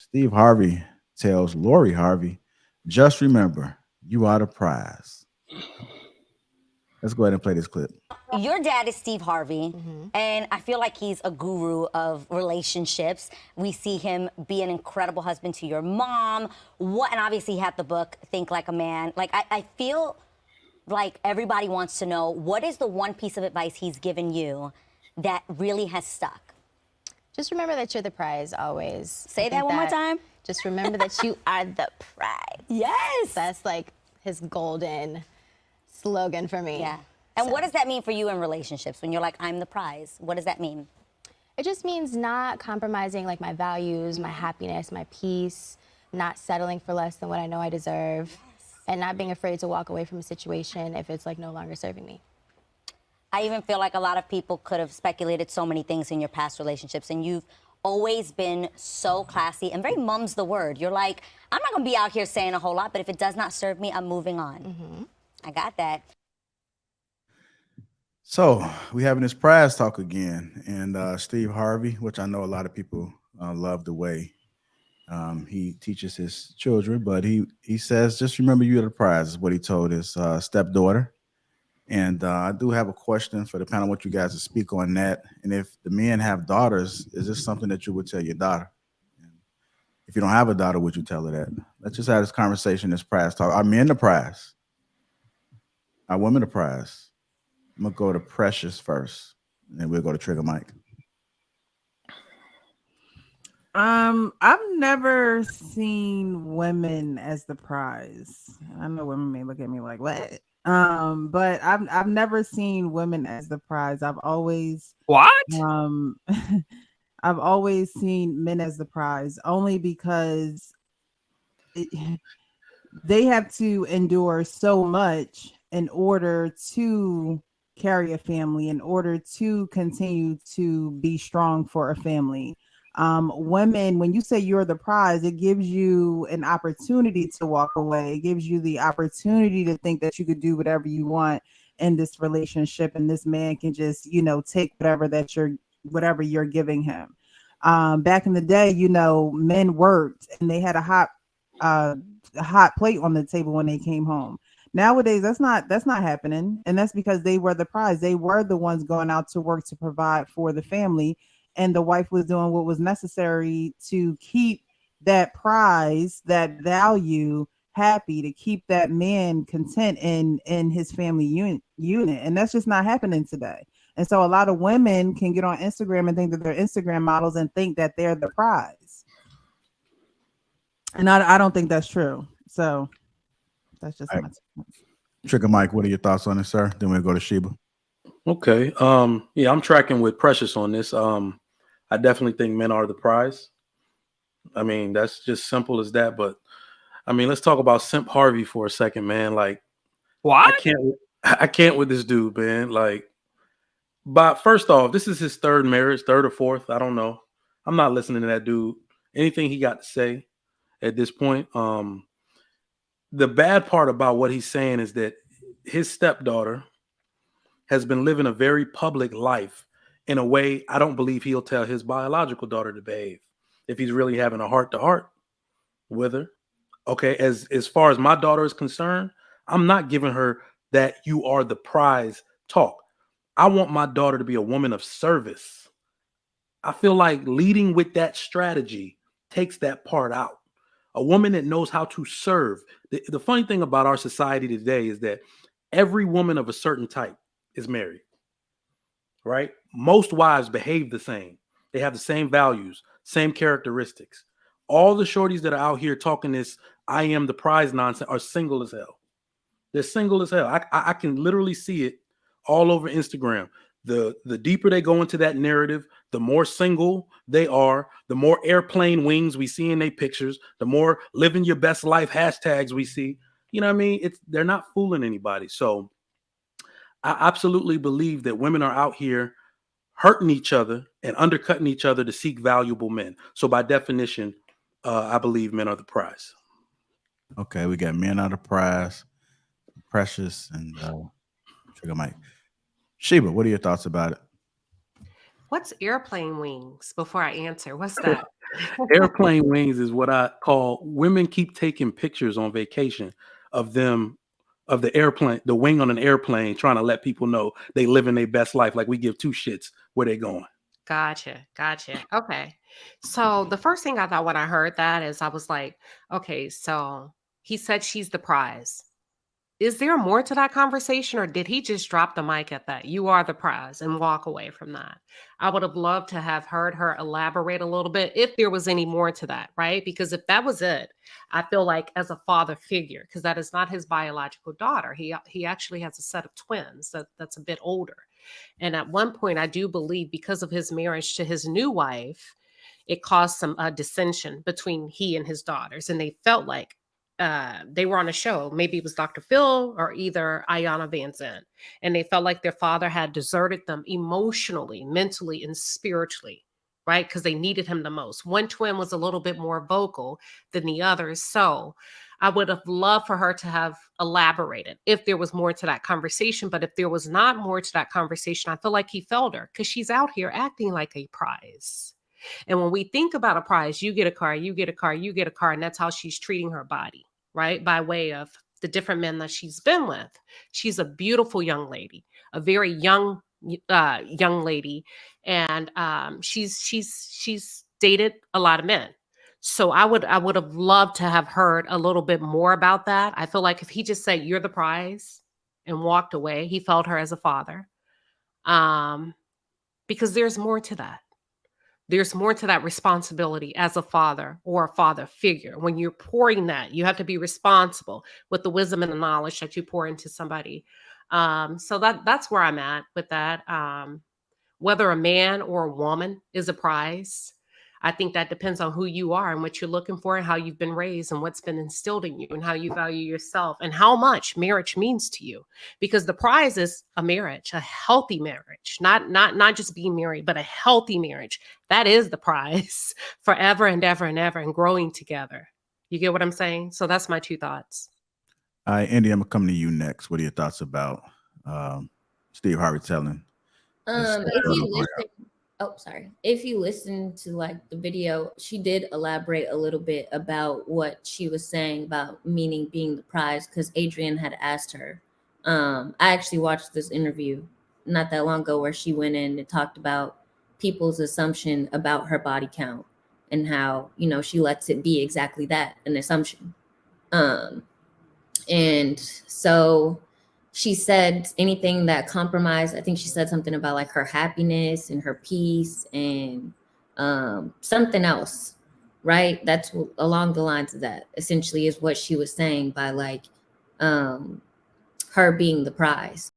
Steve Harvey tells Lori Harvey, just remember, you are the prize. Let's go ahead and play this clip. Your dad is Steve Harvey, and I feel like he's a guru of relationships. We see him be an incredible husband to your mom. And obviously, he had the book, Think Like a Man. Like, I feel like everybody wants to know, what is the one piece of advice he's given you that really has stuck? Just remember that you're the prize always. Say that one more time. Just remember that you are the prize. Yes. That's like his golden slogan for me. Yeah. And what does that mean for you in relationships when you're like, I'm the prize? What does that mean? It just means not compromising like my values, my happiness, my peace, not settling for less than what I know I deserve, and not being afraid to walk away from a situation if it's like no longer serving me. I even feel like a lot of people could have speculated so many things in your past relationships, and you've always been so classy and very mum's the word. You're like, I'm not gonna be out here saying a whole lot, but if it does not serve me, I'm moving on. I got that. So we having this prize talk again, and Steve Harvey, which I know a lot of people love the way he teaches his children, but he says, just remember you're the prize is what he told his stepdaughter. And I do have a question for the panel. Want you guys to speak on that. And if the men have daughters, is this something that you would tell your daughter? And if you don't have a daughter, would you tell her that? Let's just have this conversation, this prize talk. Are men the prize? Are women the prize? I'm gonna go to Precious first, and then we'll go to Trigger Mike. I've never seen women as the prize. I know women may look at me like, what? But I've never seen women as the prize. I've always I've always seen men as the prize, only because they have to endure so much in order to carry a family, in order to continue to be strong for a family. Women, when you say you're the prize, it gives you an opportunity to walk away. It gives you the opportunity to think that you could do whatever you want in this relationship, and this man can just, take whatever you're giving him. Back in the day, men worked and they had a hot plate on the table when they came home. Nowadays, that's not happening, and that's because they were the prize. They were the ones going out to work to provide for the family, and the wife was doing what was necessary to keep that prize, that value, happy, to keep that man content in his family unit, and that's just not happening today. And so a lot of women can get on Instagram and think that they're Instagram models and think that they're the prize, and I don't think that's true. So that's just my Trigger Mike, what are your thoughts on this, sir? Then we'll go to Sheba. Okay. Yeah, I'm tracking with Precious on this. I definitely think men are the prize. I mean, that's just simple as that. But I mean, let's talk about Simp Harvey for a second, man. Like, what? I can't with this dude, man. Like, but first off, this is his third marriage, third or fourth. I don't know. I'm not listening to that dude. Anything he got to say at this point. The bad part about what he's saying is that his stepdaughter has been living a very public life in a way I don't believe he'll tell his biological daughter to behave if he's really having a heart-to-heart with her. Okay, as far as my daughter is concerned, I'm not giving her that you are the prize talk. I want my daughter to be a woman of service. I feel like leading with that strategy takes that part out. A woman that knows how to serve. The funny thing about our society today is that every woman of a certain type is married, right? Most wives behave the same. They have the same values, same characteristics. All the shorties that are out here talking this I am the prize nonsense are single as hell. They're single as hell. I can literally see it all over Instagram. The deeper they go into that narrative, the more single they are, the more airplane wings we see in their pictures, the more living your best life hashtags we see. You know what I mean? They're not fooling anybody. So I absolutely believe that women are out here hurting each other and undercutting each other to seek valuable men. So by definition, I believe men are the prize. Okay, we got men are the prize, Precious, and Trigger Mike. Sheba, what are your thoughts about it? What's airplane wings? Before I answer, what's that? Airplane wings is what I call women keep taking pictures on vacation of them, of the airplane, the wing on an airplane, trying to let people know they living their best life. Like we give two shits where they going. Gotcha. Gotcha. Okay. So the first thing I thought when I heard that is I was like, okay, so he said she's the prize. Is there more to that conversation, or did he just drop the mic at that? You are the prize and walk away from that. I would have loved to have heard her elaborate a little bit if there was any more to that, right? Because if that was it, I feel like as a father figure, because that is not his biological daughter. He actually has a set of twins that's a bit older. And at one point, I do believe because of his marriage to his new wife, it caused some dissension between he and his daughters. And they felt like they were on a show. Maybe it was Dr. Phil or either Ayanna Van Zandt. And they felt like their father had deserted them emotionally, mentally, and spiritually, right? Because they needed him the most. One twin was a little bit more vocal than the others. So I would have loved for her to have elaborated if there was more to that conversation. But if there was not more to that conversation, I feel like he failed her because she's out here acting like a prize. And when we think about a prize, you get a car, you get a car, you get a car, and that's how she's treating her body, right? By way of the different men that she's been with. She's a beautiful young lady, a very young lady, and she's dated a lot of men. So I would have loved to have heard a little bit more about that. I feel like if he just said you're the prize and walked away, he felt her as a father, because there's more to that. There's more to that responsibility as a father or a father figure. When you're pouring that, you have to be responsible with the wisdom and the knowledge that you pour into somebody. So that's where I'm at with that. Whether a man or a woman is a prize, I think that depends on who you are and what you're looking for and how you've been raised and what's been instilled in you and how you value yourself and how much marriage means to you. Because the prize is a marriage, a healthy marriage, not just being married, but a healthy marriage. That is the prize forever and ever and ever and growing together. You get what I'm saying? So that's my two thoughts. All right, Andy, I'm gonna come to you next. What are your thoughts about Steve Harvey telling? If you listen to like the video, she did elaborate a little bit about what she was saying about meaning being the prize, because Adrian had asked her. I actually watched this interview not that long ago where she went in and talked about people's assumption about her body count and how, you know, she lets it be exactly that, an assumption. And so she said anything that compromised, I think she said something about like her happiness and her peace and something else, right? That's along the lines of that, essentially, is what she was saying by like her being the prize.